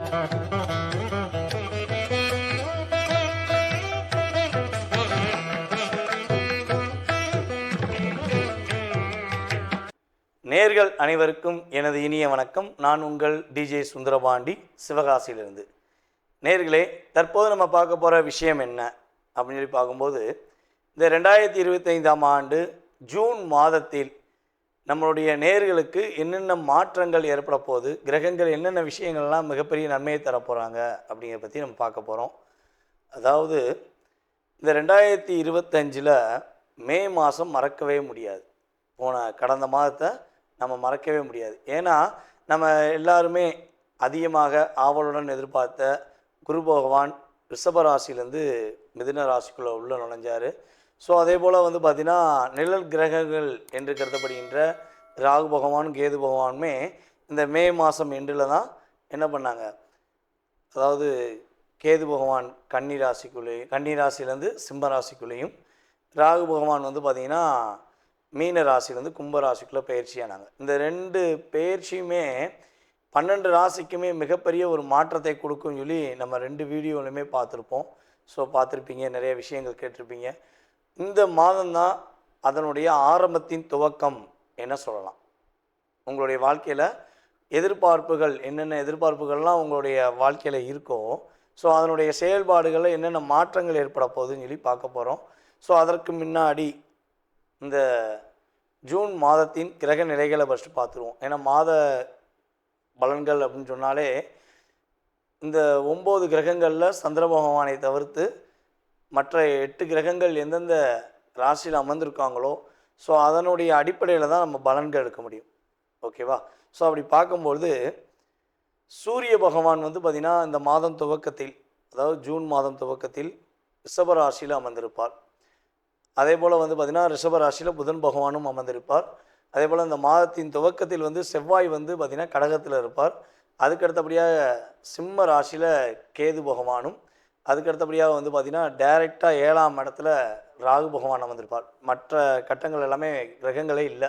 நேர்கள் அனைவருக்கும் எனது இனிய வணக்கம். நான் உங்கள் டிஜே சுந்தரபாண்டி, சிவகாசியிலிருந்து. நேர்களே, தற்போது நம்ம பார்க்க போகிற விஷயம் என்ன அப்படின்னு சொல்லி பார்க்கும்போது, இந்த 2025ஆம் ஆண்டு ஜூன் மாதத்தில் நம்மளுடைய நேர்களுக்கு என்னென்ன மாற்றங்கள் ஏற்பட போகுது, கிரகங்கள் என்னென்ன விஷயங்கள்லாம் மிகப்பெரிய நன்மையை தரப்போகிறாங்க அப்படிங்கிறத பற்றி நம்ம பார்க்க போகிறோம். அதாவது இந்த 2025 மே மாதம் மறக்கவே முடியாது. கடந்த மாதத்தை நம்ம மறக்கவே முடியாது. ஏன்னா நம்ம எல்லாருமே அதிகமாக ஆவலுடன் எதிர்பார்த்த குரு பகவான் ரிஷபராசிலேருந்து மிதுன ராசிக்குள்ளே உள்ள நுழைஞ்சார். ஸோ அதே போல் பார்த்திங்கன்னா நிழல் கிரகங்கள் என்று கருதப்படுகின்ற ராகு பகவான் கேது பகவானுமே இந்த மே மாதம் எண்டில் தான் என்ன பண்ணாங்க, அதாவது கேது பகவான் கன்னி ராசிலேருந்து சிம்ம ராசிக்குள்ளேயும், ராகு பகவான் பார்த்திங்கன்னா மீன ராசிலேருந்து கும்ப ராசிக்குள்ளே பயிற்சியானாங்க. இந்த 2 பயிற்சியுமே 12 ராசிக்குமே மிகப்பெரிய ஒரு மாற்றத்தை கொடுக்கும்னு சொல்லி நம்ம 2 வீடியோலையுமே பார்த்துருப்போம். ஸோ பார்த்துருப்பீங்க, நிறைய விஷயங்கள் கேட்டிருப்பீங்க. இந்த மாதம்தான் அதனுடைய ஆரம்பத்தின் துவக்கம் என்ன சொல்லலாம். உங்களுடைய வாழ்க்கையில் எதிர்பார்ப்புகள் என்னென்ன எதிர்பார்ப்புகள்லாம் உங்களுடைய வாழ்க்கையில் இருக்கோ, ஸோ அதனுடைய செயல்பாடுகளில் என்னென்ன மாற்றங்கள் ஏற்பட போகுதுன்னு சொல்லி பார்க்க போகிறோம். ஸோ அதற்கு முன்னாடி இந்த ஜூன் மாதத்தின் கிரக நிலைகளை ஃபஸ்ட்டு பார்த்துருவோம். ஏன்னா மாத பலன்கள் அப்படின்னு சொன்னாலே இந்த 9 கிரகங்களில் சந்திர பகவானை தவிர்த்து மற்ற 8 கிரகங்கள் எந்தெந்த ராசியில் அமர்ந்திருக்காங்களோ, ஸோ அதனுடைய அடிப்படையில் தான் நம்ம பலன்கள் எடுக்க முடியும். ஓகேவா? ஸோ அப்படி பார்க்கும்பொழுது சூரிய பகவான் பார்த்திங்கன்னா இந்த மாதம் துவக்கத்தில், அதாவது ஜூன் மாதம் துவக்கத்தில் ரிஷப ராசியில் அமர்ந்திருப்பார். அதே போல் பார்த்திங்கன்னா ரிஷப ராசியில் புதன் பகவானும் அமர்ந்திருப்பார். அதே போல் இந்த மாதத்தின் துவக்கத்தில் செவ்வாய் பார்த்திங்கன்னா கடகத்தில் இருப்பார். அதுக்கடுத்தபடியாக சிம்ம ராசியில் கேது பகவானும், அதுக்கடுத்தபடியாக பார்த்திங்கன்னா டைரெக்டாக 7ஆம் இடத்துல ராகு பகவான் அமர்ந்திருப்பார். மற்ற கட்டங்கள் எல்லாமே கிரகங்களே இல்லை.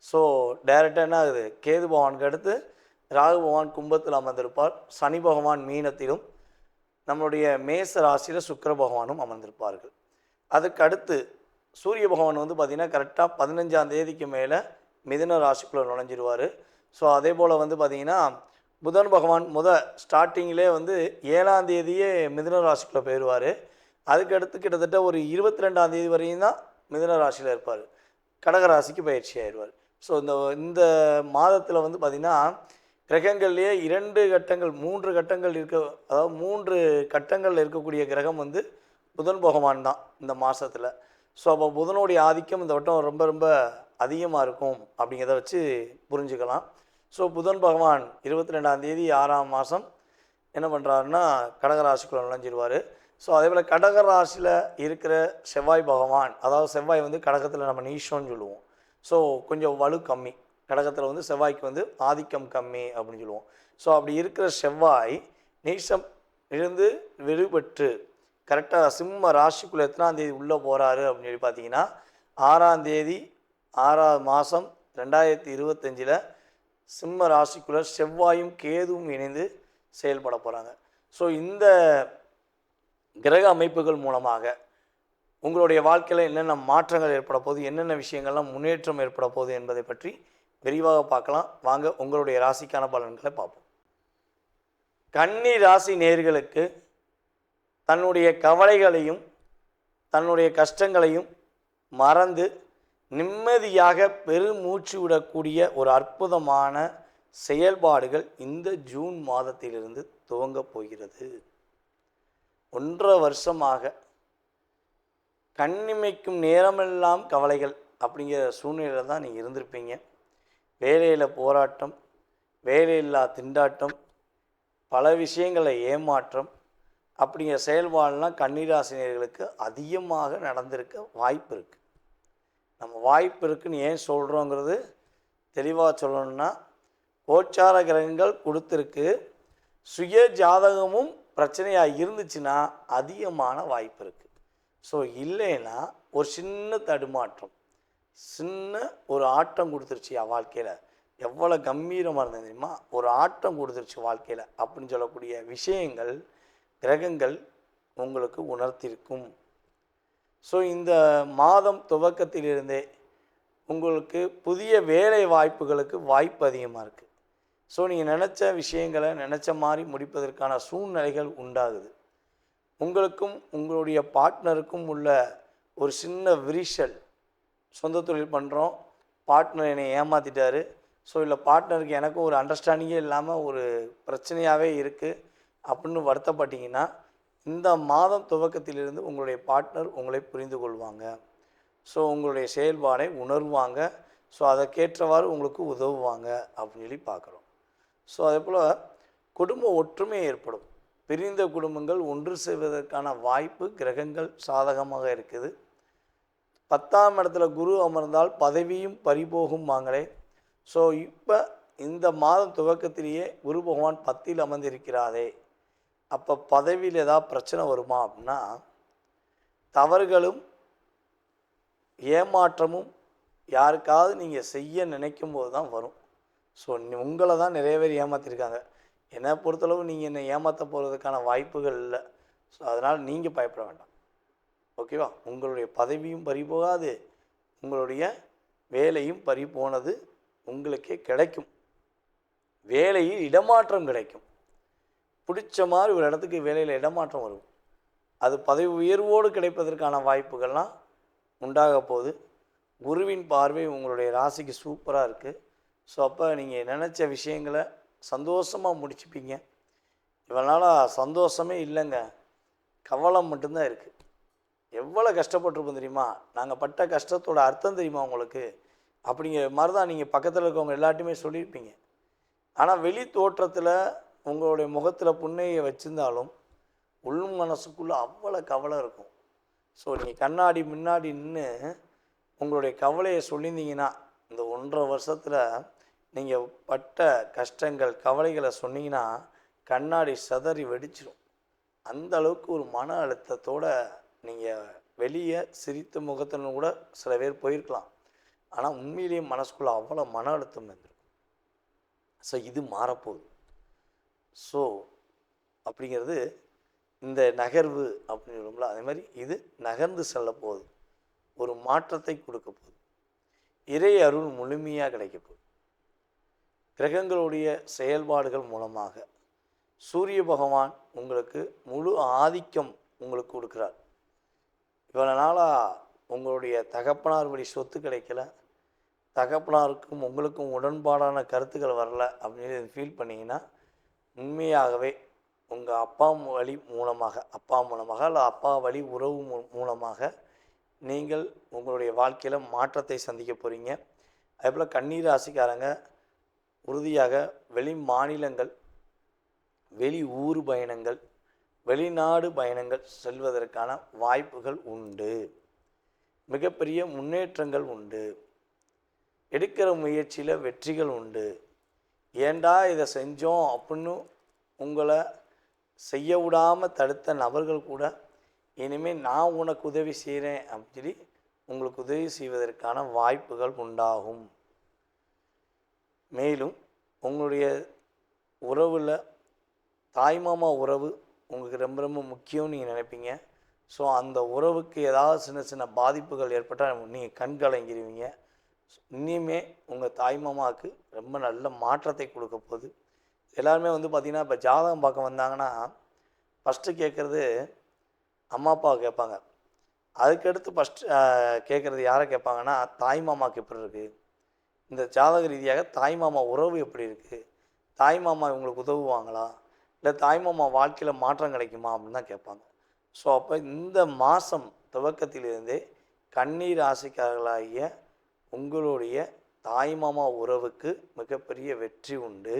ஸோ டைரெக்டாக என்ன ஆகுது, கேது பகவானுக்கு அடுத்து ராகு பகவான் கும்பத்தில் அமர்ந்திருப்பார். சனி பகவான் மீனத்திலும், நம்மளுடைய மேச ராசியில் சுக்கிர பகவானும் அமர்ந்திருப்பார்கள். அதுக்கு அடுத்து சூரிய பகவான் பார்த்திங்கன்னா கரெக்டாக 15ஆம் தேதிக்கு மேலே மிதுன ராசிக்குள்ளே நுழைஞ்சிருவார். ஸோ அதே போல் பார்த்திங்கன்னா புதன் பகவான் ஸ்டார்டிங்கிலே 7ஆம் தேதியே மிதுன ராசிக்குள்ளே போயிடுவார். அதுக்கடுத்து கிட்டத்தட்ட ஒரு 22ஆம் தேதி வரையும் தான் மிதுன ராசியில் இருப்பார். கடகராசிக்கு பயிற்சி ஆயிடுவார். ஸோ இந்த மாதத்தில் பார்த்திங்கன்னா கிரகங்கள்லேயே 2 கட்டங்கள் 3 கட்டங்கள் அதாவது 3 கட்டங்கள் இருக்கக்கூடிய கிரகம் புதன் பகவான் தான் இந்த மாதத்தில். ஸோ அப்போ புதனுடைய ஆதிக்கம் இந்த வட்டம் ரொம்ப ரொம்ப அதிகமாக இருக்கும் அப்படிங்கிறத வச்சு புரிஞ்சுக்கலாம். ஸோ புதன் பகவான் 22ஆம் தேதி 6ஆம் மாதம் என்ன பண்ணுறாருன்னா கடகராசிக்குள்ளே நுழைஞ்சிருவார். ஸோ அதே போல் கடகராசியில் இருக்கிற செவ்வாய் பகவான், அதாவது செவ்வாய் கடகத்தில் நம்ம நீஷோன்னு சொல்லுவோம். ஸோ கொஞ்சம் வலு கம்மி, கடகத்தில் செவ்வாய்க்கு ஆதிக்கம் கம்மி அப்படின்னு சொல்லுவோம். ஸோ அப்படி இருக்கிற செவ்வாய் நீஷம் இருந்து விடுபட்டு கரெக்டாக சிம்ம ராசிக்குள்ளே எத்தனாம் தேதி உள்ளே போகிறாரு அப்படின்னு சொல்லி பார்த்தீங்கன்னா 6ஆம் தேதி 6ஆவது மாதம் 2025 சிம்ம ராசிக்குள்ளே செவ்வாயும் கேதுவும் இணைந்து செயல்பட போகிறாங்க. ஸோ இந்த கிரக அமைப்புகள் மூலமாக உங்களுடைய வாழ்க்கையில் என்னென்ன மாற்றங்கள் ஏற்பட போகுது, என்னென்ன விஷயங்கள்லாம் முன்னேற்றம் ஏற்பட போகுது என்பதை பற்றி விரிவாக பார்க்கலாம். வாங்க உங்களுடைய ராசிக்கான பலன்களை பார்ப்போம். கன்னி ராசி நேயர்களுக்கு தன்னுடைய கவலைகளையும் தன்னுடைய கஷ்டங்களையும் மறந்து நிம்மதியாக பெருமூச்சு விடக்கூடிய ஒரு அற்புதமான செயல்பாடுகள் இந்த ஜூன் மாதத்திலிருந்து துவங்கப் போகிறது. 1.5 வருஷமாக கண்ணிமைக்கும் நேரமெல்லாம் கவலைகள் அப்படிங்கிற சூழ்நிலையில் தான் நீங்கள் இருந்திருப்பீங்க. வேலையில் போராட்டம், வேலையில்லா திண்டாட்டம், பல விஷயங்களை ஏமாற்றம் அப்படிங்கிற செயல்பாடுலாம் கன்னிராசினியர்களுக்கு அதிகமாக நடந்திருக்க வாய்ப்பு இருக்குது. நம்ம வாய்ப்பு இருக்குதுன்னு ஏன் சொல்கிறோங்கிறது தெளிவாக சொல்லணும்னா, கோச்சார கிரகங்கள் கொடுத்துருக்கு, சுய ஜாதகமும் பிரச்சனையாக இருந்துச்சுன்னா அதிகமான வாய்ப்பு இருக்குது. ஸோ இல்லைன்னா ஒரு சின்ன தடுமாற்றம், சின்ன ஒரு ஆட்டம் கொடுத்துருச்சு வாழ்க்கையில், எவ்வளோ கம்பீரமாக இருந்தது தெரியுமா, ஒரு ஆட்டம் கொடுத்துருச்சு வாழ்க்கையில் அப்படின்னு சொல்லக்கூடிய விஷயங்கள் கிரகங்கள் உங்களுக்கு உணர்த்திருக்கும். ஸோ இந்த மாதம் துவக்கத்திலிருந்தே உங்களுக்கு புதிய வேலை வாய்ப்புகளுக்கு வாய்ப்பு அதிகமாக இருக்குது. ஸோ நீங்கள் நினச்ச விஷயங்களை நினச்ச மாதிரி முடிப்பதற்கான சூழ்நிலைகள் உண்டாகுது. உங்களுக்கும் உங்களுடைய பார்ட்னருக்கும் உள்ள ஒரு சின்ன விரிசல், சொந்த தொழில் பண்ணுறோம், பார்ட்னர் என்னை ஏமாற்றிட்டாரு, ஸோ இல்லை பார்ட்னருக்கு எனக்கும் ஒரு அண்டர்ஸ்டாண்டிங்கே இல்லாமல் ஒரு பிரச்சனையாகவே இருக்குது அப்படின்னு வருத்தப்பட்டீங்கன்னா, இந்த மாதம் துவக்கத்திலிருந்து உங்களுடைய பார்ட்னர் உங்களை புரிந்து கொள்வாங்க. ஸோ உங்களுடைய செயல்பாடை உணர்வாங்க. ஸோ அதற்கேற்றவாறு உங்களுக்கு உதவுவாங்க அப்படின்னு சொல்லி பார்க்குறோம். ஸோ அதே போல் குடும்ப ஒற்றுமை ஏற்படும். பிரிந்த குடும்பங்கள் ஒன்று செய்வதற்கான வாய்ப்பு கிரகங்கள் சாதகமாக இருக்குது. 10ஆம் இடத்துல குரு அமர்ந்தால் பதவியும் பறிபோகும் வாங்களே. ஸோ இப்போ இந்த மாதம் துவக்கத்திலேயே குரு பகவான் 10ல் அமர்ந்திருக்கிறாரே, அப்போ பதவியில் ஏதாவது பிரச்சனை வருமா அப்படின்னா, தவறுகளும் ஏமாற்றமும் யாருக்காவது நீங்கள் செய்ய நினைக்கும் போது தான் வரும். ஸோ உங்களை தான் நிறைய பேர் ஏமாற்றிருக்காங்க. என்னை பொறுத்தளவு நீங்கள் என்னை ஏமாற்ற போகிறதுக்கான வாய்ப்புகள் இல்லை. ஸோ அதனால் நீங்கள் பயப்பட வேண்டாம். ஓகேவா? உங்களுடைய பதவியும் பறி போகாது, உங்களுடைய வேலையும் பறி போனது உங்களுக்கே கிடைக்கும். வேலையில் இடமாற்றம் கிடைக்கும். பிடிச்ச மாதிரி ஒரு இடத்துக்கு வேலையில் இடமாற்றம் வரும். அது பதவி உயர்வோடு கிடைப்பதற்கான வாய்ப்புகள்லாம் உண்டாக போகுது. குருவின் பார்வை உங்களுடைய ராசிக்கு சூப்பராக இருக்குது. ஸோ அப்போ நீங்கள் நினச்ச விஷயங்களை சந்தோஷமாக முடிச்சுப்பீங்க. இவனால் சந்தோஷமே இல்லைங்க, கவலை மட்டும்தான் இருக்குது. எவ்வளோ கஷ்டப்பட்டுருப்போம் தெரியுமா, நாங்கள் பட்ட கஷ்டத்தோட அர்த்தம் தெரியுமா உங்களுக்கு, அப்படிங்கிற மாதிரி தான் நீங்கள் பக்கத்தில் இருக்கவங்க எல்லாத்தையுமே சொல்லியிருப்பீங்க. ஆனால் வெளி தோற்றத்தில் உங்களுடைய முகத்தில் புன்னையை வச்சுருந்தாலும் உள் மனசுக்குள்ளே அவ்வளோ கவலை இருக்கும். ஸோ நீங்கள் கண்ணாடி முன்னாடி நின்று உங்களுடைய கவலையை சொல்லியிருந்தீங்கன்னா, இந்த 1.5 வருஷத்தில் நீங்கள் பட்ட கஷ்டங்கள் கவலைகளை சொன்னீங்கன்னா கண்ணாடி சதறி வெடிச்சிடும். அந்த அளவுக்கு ஒரு மன அழுத்தத்தோடு நீங்கள் வெளியே சிரித்த முகத்துன்னு கூட சில பேர் போயிருக்கலாம். ஆனால் உண்மையிலேயே மனசுக்குள்ளே அவ்வளோ மன அழுத்தம் இருந்திருக்கும். ஸோ இது மாறப்போகுது. ஸோ அப்படிங்கிறது இந்த நகர்வு அப்படின்னு சொல்லுவோம்ல, அதே மாதிரி இது நகர்ந்து செல்ல போகுது, ஒரு மாற்றத்தை கொடுக்க போகுது. இறை அருள் முழுமையாக கிடைக்க போகுது. கிரகங்களுடைய செயல்பாடுகள் மூலமாக சூரிய பகவான் உங்களுக்கு முழு ஆதிக்கம் உங்களுக்கு கொடுக்குறார். இவ்வளோ நாளாக உங்களுடைய தகப்பனார் வழி சொத்து கிடைக்கல, தகப்பனாருக்கும் உங்களுக்கும் உடன்பாடான கருத்துக்கள் வரல அப்படின்னு ஃபீல் பண்ணிங்கன்னா, உண்மையாகவே உங்கள் அப்பா வழி மூலமாக, அப்பா மூலமாக இல்லை அப்பா வழி உறவு மூலமாக நீங்கள் உங்களுடைய வாழ்க்கையில் மாற்றத்தை சந்திக்க போகிறீங்க. அதேபோல் கன்னி ராசிக்காரங்க உறுதியாக வெளி மாநிலங்கள், வெளி ஊர் பயணங்கள், வெளிநாடு பயணங்கள் செல்வதற்கான வாய்ப்புகள் உண்டு. மிகப்பெரிய முன்னேற்றங்கள் உண்டு. எடுக்கிற முயற்சியில் வெற்றிகள் உண்டு. ஏண்டா இதை செஞ்சோம் அப்படின்னு உங்களை செய்ய விடாமல் தடுத்த நபர்கள் கூட இனிமேல் நான் உனக்கு உதவி செய்கிறேன் அப்படின்னு சொல்லி உங்களுக்கு உதவி செய்வதற்கான வாய்ப்புகள் உண்டாகும். மேலும் உங்களுடைய உறவில் தாய்மாமா உறவு உங்களுக்கு ரொம்ப ரொம்ப முக்கியம்னு நீங்கள் நினைப்பீங்க. ஸோ அந்த உறவுக்கு ஏதாவது சின்ன சின்ன பாதிப்புகள் ஏற்பட்டால் நீங்கள் கண் கலங்கிடுவீங்க. இனிமே உங்கள் தாய்மாமாவுக்கு ரொம்ப நல்ல மாற்றத்தை கொடுக்க போகுது. எல்லாருமே பார்த்திங்கன்னா இப்போ ஜாதகம் பார்க்க வந்தாங்கன்னா ஃபஸ்ட்டு கேட்குறது அம்மா அப்பாவை கேட்பாங்க. அதுக்கடுத்து ஃபஸ்ட்டு கேட்குறது யாரை கேட்பாங்கன்னா, தாய்மாமாவுக்கு எப்படி இருக்குது, இந்த ஜாதக ரீதியாக தாய்மாமா உறவு எப்படி இருக்குது, தாய்மாமா இவங்களுக்கு உதவுவாங்களா, இல்லை தாய்மாமா வாழ்க்கையில் மாற்றம் கிடைக்குமா அப்படின்னு தான் கேட்பாங்க. ஸோ அப்போ இந்த மாதம் துவக்கத்திலிருந்தே கன்னி ராசிக்காரர்களாகிய உங்களுடைய தாய்மாமா உறவுக்கு மிகப்பெரிய வெற்றி உண்டு.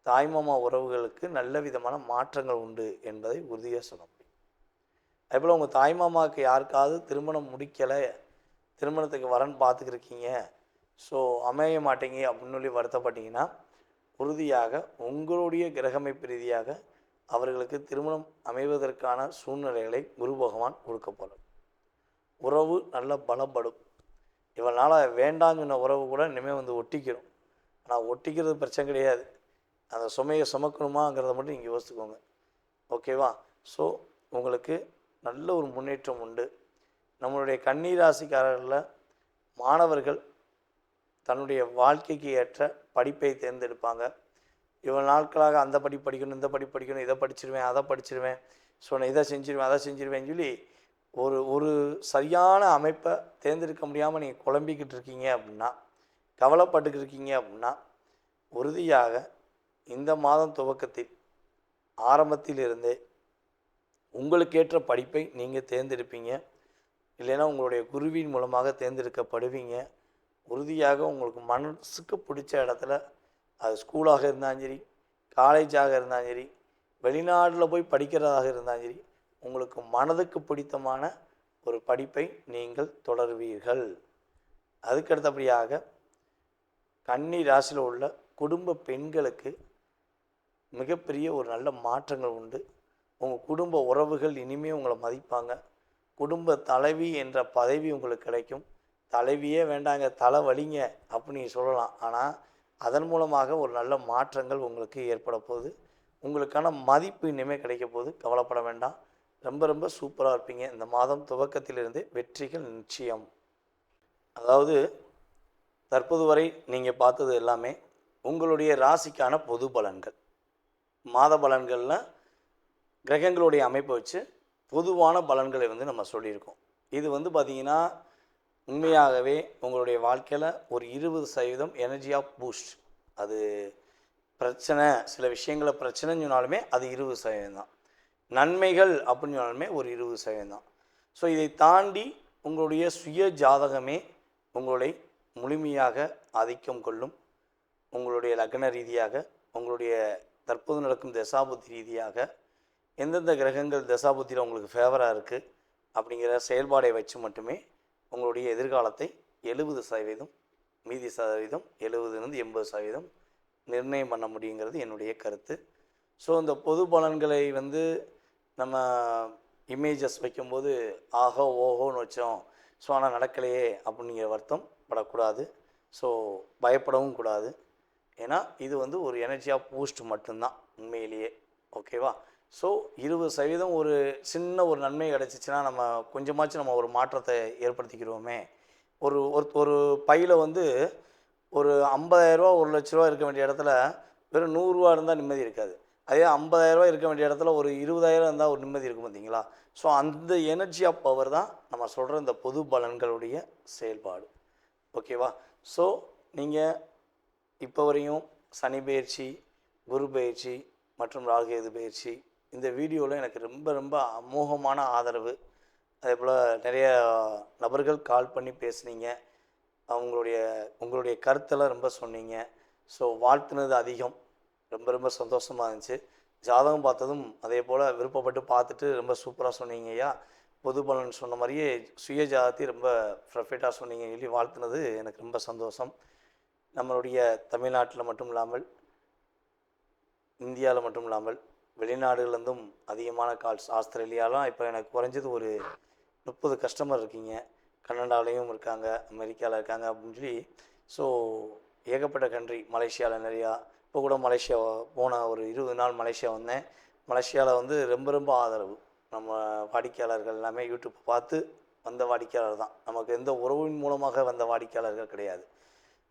தாய்மாமா உறவுகளுக்கு நல்ல விதமான மாற்றங்கள் உண்டு என்பதை உறுதியாக சொல்ல முடியும். அதேபோல் உங்கள் தாய்மாமாவுக்கு யாருக்காவது திருமணம் முடிக்கலை, திருமணத்துக்கு வரன் பார்த்துக்கிருக்கீங்க, ஸோ அமைய மாட்டேங்க அப்படின்னு சொல்லி வருத்தப்பட்டீங்கன்னா, உறுதியாக உங்களுடைய கிரகமைப்பு ரீதியாக அவர்களுக்கு திருமணம் அமைவதற்கான சூழ்நிலைகளை குரு பகவான் கொடுக்க போகிறார். உறவு நல்ல பலப்படும். இவனால் வேண்டான்னு சொன்ன உறவு கூட இனிமேல் ஒட்டிக்கிறோம். ஆனால் ஒட்டிக்கிறது பிரச்சனை கிடையாது. அந்த சுமையை சுமக்கணுமாங்கிறத மட்டும் நீங்கள் யோசிச்சுக்கோங்க. ஓகேவா? ஸோ உங்களுக்கு நல்ல ஒரு முன்னேற்றம் உண்டு. நம்மளுடைய கன்னி ராசிக்காரர்களில் மாணவர்கள் தன்னுடைய வாழ்க்கைக்கு ஏற்ற படிப்பை தேர்ந்தெடுப்பாங்க. இவ்வளோ நாட்களாக அந்த படிக்கணும், இந்த படிக்கணும், இதை படிச்சிருவேன், அதை படிச்சிருவேன், ஸோ நான் இதை செஞ்சிருவேன், அதை செஞ்சிருவேன்னு சொல்லி ஒரு ஒரு சரியான அமைப்பை தேர்ந்தெடுக்க முடியாமல் நீங்கள் குழம்பிக்கிட்டு இருக்கீங்க அப்படின்னா, கவலைப்பட்டுக்கிட்டு இருக்கீங்க அப்படின்னா, உறுதியாக இந்த மாதம் துவக்கத்தில் ஆரம்பத்தில் இருந்தே உங்களுக்கேற்ற படிப்பை நீங்கள் தேர்ந்தெடுப்பீங்க. இல்லைன்னா உங்களுடைய குருவின் மூலமாக தேர்ந்தெடுக்கப்படுவீங்க. உறுதியாக உங்களுக்கு மனசுக்கு பிடிச்ச இடத்துல, அது ஸ்கூலாக இருந்தாலும் சரி, காலேஜாக இருந்தாலும் சரி, வெளிநாட்டில் போய் படிக்கிறதாக இருந்தாலும் சரி, உங்களுக்கு மனதுக்கு பிடித்தமான ஒரு படிப்பை நீங்கள் தொடருவீர்கள். அதுக்கடுத்தபடியாக கன்னி ராசியில் உள்ள குடும்ப பெண்களுக்கு மிகப்பெரிய ஒரு நல்ல மாற்றங்கள் உண்டு. உங்கள் குடும்ப உறவுகள் இனிமேல் உங்களை மதிப்பாங்க. குடும்ப தலைவி என்ற பதவி உங்களுக்கு கிடைக்கும். தலைவியே வேண்டாங்க, தலை வலிங்க அப்படின்னு நீங்கள் சொல்லலாம். ஆனால் அதன் மூலமாக ஒரு நல்ல மாற்றங்கள் உங்களுக்கு ஏற்பட போகுது. உங்களுக்கான மதிப்பு இனிமேல் கிடைக்க போகுது. கவலைப்பட வேண்டாம். ரொம்ப ரொம்ப சூப்பராக இருப்பீங்க. இந்த மாதம் துவக்கத்திலிருந்து வெற்றிகள் நிச்சயம். அதாவது தற்போது வரை நீங்கள் பார்த்தது எல்லாமே உங்களுடைய ராசிக்கான பொது பலன்கள். மாத பலன்களில் கிரகங்களுடைய அமைப்பை வச்சு பொதுவான பலன்களை நம்ம சொல்லியிருக்கோம். இது பார்த்திங்கன்னா உண்மையாகவே உங்களுடைய வாழ்க்கையில் ஒரு 20% எனர்ஜி ஆஃப் பூஸ்ட். அது பிரச்சனை, சில விஷயங்களை பிரச்சனைன்னு சொன்னாலுமே அது 20% தான். நன்மைகள் அப்படின்னு சொன்னாலுமே ஒரு 20% தான். ஸோ இதை தாண்டி உங்களுடைய சுய ஜாதகமே உங்களை முழுமையாக ஆதிக்கம் கொள்ளும். உங்களுடைய லக்ன ரீதியாக, உங்களுடைய தற்போது நடக்கும் தசாபுத்தி ரீதியாக எந்தெந்த கிரகங்கள் தசாபுத்தியில் உங்களுக்கு ஃபேவராக இருக்குது அப்படிங்கிற செயல்பாடை வச்சு மட்டுமே உங்களுடைய எதிர்காலத்தை 70%, மீதி சதவீதம் 70லேருந்து 80% நிர்ணயம் பண்ண முடியுங்கிறது என்னுடைய கருத்து. ஸோ இந்த பொது பலன்களை நம்ம இமேஜஸ் வைக்கும்போது ஆஹோ ஓஹோன்னு வச்சோம், ஸோ ஆனால் நடக்கலையே அப்படிங்கிற வருத்தம் படக்கூடாது. ஸோ பயப்படவும் கூடாது. ஏன்னா இது ஒரு எனர்ஜி ஆஃப் பூஸ்ட் மட்டும்தான் உண்மையிலேயே. ஓகேவா? ஸோ 20% ஒரு சின்ன ஒரு நன்மை கிடச்சிச்சின்னா நம்ம கொஞ்சமாச்சும் நம்ம ஒரு மாற்றத்தை ஏற்படுத்திக்கிறோமே. ஒரு ஒரு பையில் ஒரு 50,000 1 லட்ச ரூபா இருக்க வேண்டிய இடத்துல வெறும் 100 ரூபா இருந்தால் நிம்மதி இருக்காது. அதே 50,000 இருக்க வேண்டிய இடத்துல ஒரு 20,000 இருந்தால் ஒரு நிம்மதி இருக்கும், பார்த்தீங்களா? ஸோ அந்த எனர்ஜி ஆஃப் பவர் தான் நம்ம சொல்கிற இந்த பொது பலன்களுடைய செயல்பாடு. ஓகேவா? ஸோ நீங்கள் இப்போ வரையும் சனி பயிற்சி, குரு பயிற்சி மற்றும் ராகுகேது பயிற்சி இந்த வீடியோவில் எனக்கு ரொம்ப ரொம்ப அமோகமான ஆதரவு. அதே போல் நிறைய நபர்கள் கால் பண்ணி பேசுனீங்க. உங்களுடைய கருத்தெல்லாம் ரொம்ப சொன்னீங்க. ஸோ வாழ்த்துனது அதிகம். ரொம்ப ரொம்ப சந்தோஷமாக இருந்துச்சு. ஜாதகம் பார்த்ததும் அதே போல் விருப்பப்பட்டு பார்த்துட்டு ரொம்ப சூப்பராக சொன்னீங்க ஐயா. பொது பலன் சொன்ன மாதிரியே சுய ஜாதகத்தை ரொம்ப பர்ஃபெக்டாக சொன்னீங்கன்னு சொல்லி வாழ்த்துனது எனக்கு ரொம்ப சந்தோஷம். நம்மளுடைய தமிழ்நாட்டில் மட்டும் இல்லாமல், இந்தியாவில் மட்டும் இல்லாமல், வெளிநாடுகள்லேருந்தும் அதிகமான கால்ஸ். ஆஸ்திரேலியாலாம் இப்போ எனக்கு குறைஞ்சது ஒரு 30 கஸ்டமர் இருக்கீங்க. கனடாலையும் இருக்காங்க, அமெரிக்காவில் இருக்காங்க அப்படின்னு சொல்லி. ஸோ ஏகப்பட்ட கண்ட்ரி, மலேசியாவில் நிறையா. இப்போ கூட மலேசியா போன ஒரு 20 நாள் மலேசியா வந்தேன். மலேசியாவில் ரொம்ப ரொம்ப ஆதரவு. நம்ம வாடிக்கையாளர்கள் எல்லாமே யூடியூப் பார்த்து வந்த வாடிக்கையாளர் தான். நமக்கு எந்த உறவின் மூலமாக வந்த வாடிக்கையாளர்கள் கிடையாது.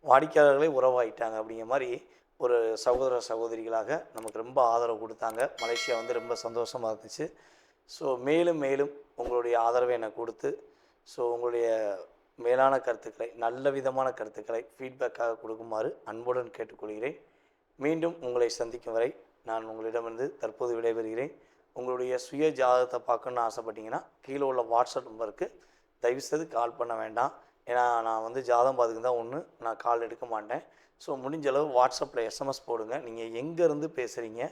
வாடிக்கையாளர்களே உறவாயிட்டாங்க. அப்படிங்கிற மாதிரி ஒரு சகோதர சகோதரிகளாக நமக்கு ரொம்ப ஆதரவு கொடுத்தாங்க. மலேசியா ரொம்ப சந்தோஷமாக இருந்துச்சு. ஸோ மேலும் மேலும் உங்களுடைய ஆதரவை எனக்கு கொடுத்து, ஸோ உங்களுடைய மேலான கருத்துக்களை, நல்ல விதமான கருத்துக்களை ஃபீட்பேக்காக கொடுக்குமாறு அன்புடன் கேட்டுக்கொள்கிறேன். மீண்டும் உங்களை சந்திக்கும் வரை நான் உங்களிடமிருந்து தற்போது விடைபெறுகிறேன். உங்களுடைய சுய ஜாதகத்தை பார்க்கணுன்னு ஆசைப்பட்டீங்கன்னா கீழே உள்ள வாட்ஸ்அப் நம்பருக்கு தயவுசெய்து கால் பண்ண வேண்டாம். ஏன்னா நான் ஜாதகம் பார்த்துக்கு தான் ஒன்று, நான் கால் எடுக்க மாட்டேன். ஸோ முடிஞ்ச அளவு வாட்ஸ்அப்பில் எஸ்எம்எஸ் போடுங்க. நீங்கள் எங்கேருந்து பேசுகிறீங்க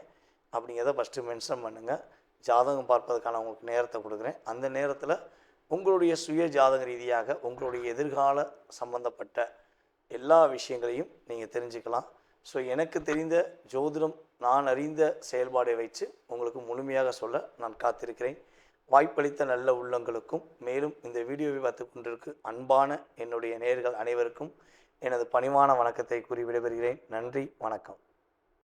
அப்படிங்கிறத ஃபஸ்ட்டு மென்ஷன் பண்ணுங்கள். ஜாதகம் பார்ப்பதற்கான உங்களுக்கு நேரத்தை கொடுக்குறேன். அந்த நேரத்தில் உங்களுடைய சுய ஜாதக ரீதியாக உங்களுடைய எதிர்கால சம்பந்தப்பட்ட எல்லா விஷயங்களையும் நீங்கள் தெரிஞ்சுக்கலாம். ஸோ எனக்கு தெரிந்த ஜோதிடம், நான் அறிந்த செயல்பாடை வைத்து உங்களுக்கு முழுமையாக சொல்ல நான் காத்திருக்கிறேன். வாய்ப்பளித்த நல்ல உள்ளங்களுக்கும், மேலும் இந்த வீடியோவை பார்த்து கொண்டிருக்கு அன்பான என்னுடைய நேயர்கள் அனைவருக்கும் எனது பணிவான வணக்கத்தை கூறி விடைபெறுகிறேன். நன்றி, வணக்கம்.